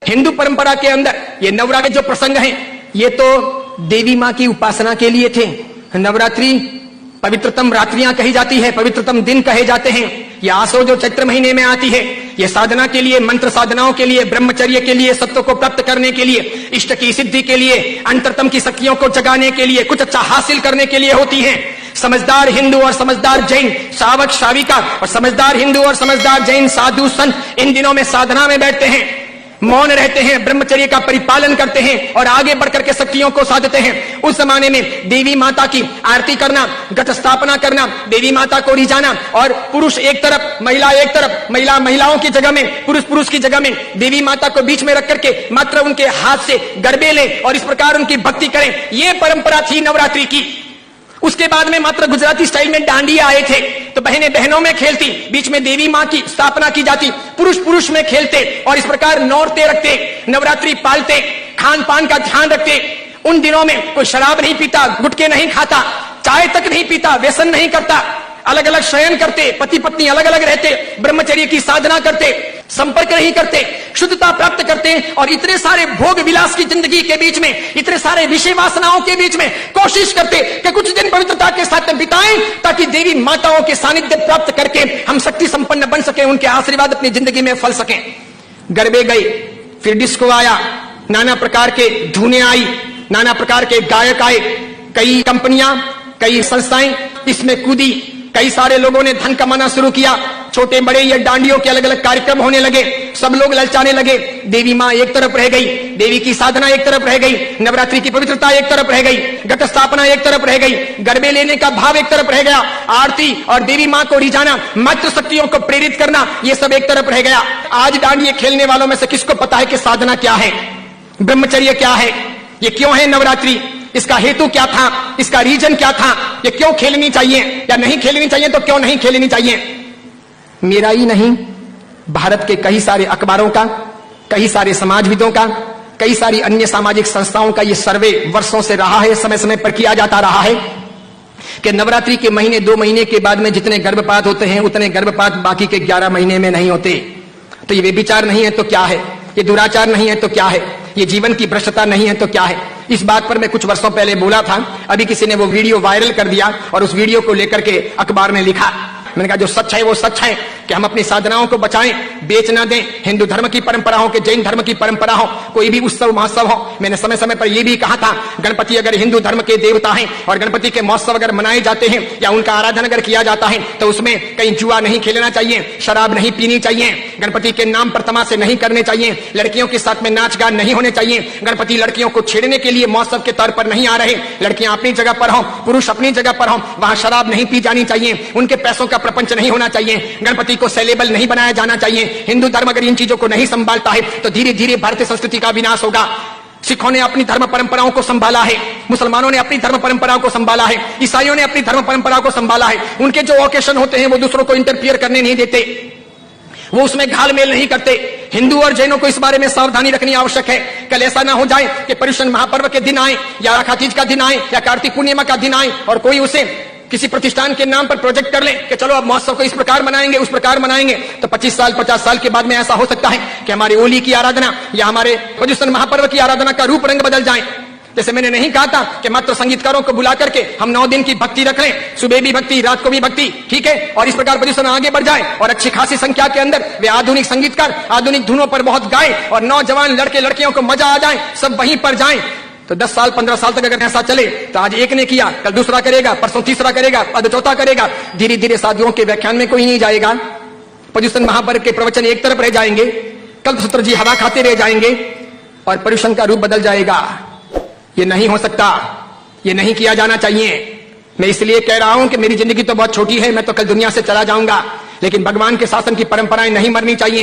हिंदू परंपरा के अंदर ये नवरात्रि जो प्रसंग हैं, ये तो देवी मां की उपासना के लिए थे। नवरात्रि पवित्रतम रात्रियां कही जाती है, पवित्रतम दिन कहे जाते हैं। ये आसो जो चैत्र महीने में आती है, ये साधना के लिए, मंत्र साधनाओं के लिए, ब्रह्मचर्य के लिए, सत्व को प्राप्त करने के लिए, इष्ट की सिद्धि के लिए, अंतरतम की शक्तियों को जगाने के लिए, कुछ अच्छा हासिल करने के लिए होती है। समझदार हिंदू और समझदार जैन, श्रावक श्राविका और समझदार हिंदू और समझदार जैन साधु संत इन दिनों में साधना में बैठते हैं, मौन रहते हैं, ब्रह्मचर्य का परिपालन करते हैं और आगे बढ़कर के शक्तियों को साधते हैं। उस जमाने में देवी माता की आरती करना, घट स्थापना करना, देवी माता को रिझाना और पुरुष एक तरफ, महिला एक तरफ, महिलाओं की जगह में, पुरुष की जगह में, देवी माता को बीच में रख करके मात्र उनके हाथ से गरबे लें और इस प्रकार उनकी भक्ति करें, यह परंपरा थी नवरात्रि की। उसके बाद में मात्र गुजराती स्टाइल में डांडिया आए थे, तो बहनें बहनों में खेलती, बीच में देवी मां की स्थापना की जाती, पुरुष में खेलते और इस प्रकार नौरते रखते, नवरात्रि पालते, खान पान का ध्यान रखते। उन दिनों में कोई शराब नहीं पीता, गुटखे नहीं खाता, चाय तक नहीं पीता, व्यसन नहीं करता, अलग अलग शयन करते, पति पत्नी अलग अलग रहते, ब्रह्मचर्य की साधना करते, संपर्क नहीं करते, शुद्धता प्राप्त करते और इतने सारे भोग विलास की जिंदगी के बीच में, इतने सारे विषय वासनाओं के बीच में कोशिश करते कि कुछ दिन पवित्रता के साथ बिताएं, ताकि देवी माताओं के सानिध्य प्राप्त करके हम शक्ति संपन्न बन सके, उनके आशीर्वाद अपनी जिंदगी में फल सके। गरबे गए, फिर डिस्को आया, नाना प्रकार के धुनें आई, नाना प्रकार के गायक आए, कई कंपनियां, कई संस्थाएं इसमें कूदी, कई सारे लोगों ने धन कमाना शुरू किया, छोटे बड़े ये डांडियों के अलग अलग कार्यक्रम होने लगे, सब लोग ललचाने लगे। देवी मां एक तरफ रह गई, देवी की साधना एक तरफ रह गई, नवरात्रि की पवित्रता एक तरफ रह गई, घट स्थापना एक तरफ रह गई, गरबे लेने का भाव एक तरफ रह गया, आरती और देवी मां को रिझाना, मातृ शक्तियों को प्रेरित करना, ये सब एक तरफ रह गया। आज डांडिये खेलने वालों में से किसको पता है कि साधना क्या है, ब्रह्मचर्य क्या है, ये क्यों है नवरात्रि, इसका हेतु क्या था, इसका रीजन क्या था, ये क्यों खेलनी चाहिए या नहीं खेलनी चाहिए, तो क्यों नहीं खेलनी चाहिए। मेरा ही नहीं, भारत के कई सारे अखबारों का, कई सारे समाजविदों का, कई सारी अन्य सामाजिक संस्थाओं का ये सर्वे वर्षों से रहा है, समय समय पर किया जाता रहा है कि नवरात्रि के महीने 2 महीने के बाद में जितने गर्भपात होते हैं, उतने गर्भपात बाकी के 11 महीने में नहीं होते। तो ये व्यभिचार नहीं है तो क्या है, ये दुराचार नहीं है तो क्या है, ये जीवन की भ्रष्टता नहीं है तो क्या है। इस बात पर मैं कुछ वर्षों पहले बोला था, अभी किसी ने वो वीडियो वायरल कर दिया और उस वीडियो को लेकर के अखबार में लिखा। मैंने कहा जो सच है वो सच है कि हम अपनी साधनाओं को बचाएं, बेच ना दें। हिंदू धर्म की परंपरा हो कि जैन धर्म की परंपरा हो, कोई भी उत्सव महोत्सव हो, मैंने समय समय पर यह भी कहा था, गणपति अगर हिंदू धर्म के देवता हैं और गणपति के महोत्सव अगर मनाए जाते हैं या उनका आराधन अगर किया जाता है तो उसमें कहीं जुआ नहीं खेलना चाहिए, शराब नहीं पीनी चाहिए, गणपति के नाम पर तमाशे नहीं करने चाहिए, लड़कियों के साथ में नाच गान नहीं होने चाहिए, गणपति लड़कियों को छेड़ने के लिए महोत्सव के तौर पर नहीं आ रहे, लड़कियां अपनी जगह पर हों, पुरुष अपनी जगह पर हों, वहां शराब नहीं पी जानी चाहिए, उनके पैसों का प्रपंच नहीं होना चाहिए, गणपति को सेलेबल नहीं बनाया जाना चाहिए। हिंदू धर्म अगर इन चीजों को नहीं संभालता है तो धीरे धीरे भारतीय संस्कृति का विनाश होगा। सिखों ने अपनी धर्म परंपराओं को संभाला है, मुसलमानों ने अपनी धर्म परंपराओं को संभाला है, ईसाइयों ने अपनी धर्म परंपराओं को संभाला है। उनके जो ओकेशन होते हैं वो दूसरों को इंटरफियर करने नहीं देते, वो उसमें घालमेल नहीं करते। हिंदू और जैनों को इस बारे में सावधानी रखनी आवश्यक है। कल ऐसा ना हो जाए कि पर्युषण महापर्व के दिन आए या आखा तीज का दिन आए या कार्तिक पूर्णिमा का दिन आए और कोई उसे किसी प्रतिष्ठान के नाम पर प्रोजेक्ट कर ले कि चलो अब महोत्सव को इस प्रकार मनाएंगे, उस प्रकार मनाएंगे, तो 25 साल 50 साल के बाद में ऐसा हो सकता है कि हमारी होली की आराधना या हमारे पर्युषण महापर्व की आराधना का रूप रंग बदल जाए। जैसे मैंने नहीं कहा था कि मात्र संगीतकारों को बुला करके हम 9 दिन की भक्ति रख लें, सुबह भी भक्ति, रात को भी भक्ति, ठीक है, और इस प्रकार पर्युषण आगे बढ़ जाए और अच्छी खासी संख्या के अंदर वे आधुनिक संगीतकार आधुनिक धुनों पर बहुत गाएं और नौजवान लड़के लड़कियों को मजा आ जाए, सब वहीं पर जाएं। तो 10 साल 15 साल तक अगर ऐसा चले तो आज एक ने किया, कल दूसरा करेगा, परसों तीसरा करेगा, अब चौथा करेगा, धीरे धीरे साधुओं के व्याख्यान में कोई नहीं जाएगा, पर्युषण महापर्व के प्रवचन एक तरफ रह जाएंगे, कल्पसूत्र जी हवा खाते रह जाएंगे और पर्युषण का रूप बदल जाएगा। ये नहीं हो सकता, ये नहीं किया जाना चाहिए। मैं इसलिए कह रहा हूं कि मेरी जिंदगी तो बहुत छोटी है, मैं तो कल दुनिया से चला जाऊंगा, लेकिन भगवान के शासन की परंपराएं नहीं मरनी चाहिए।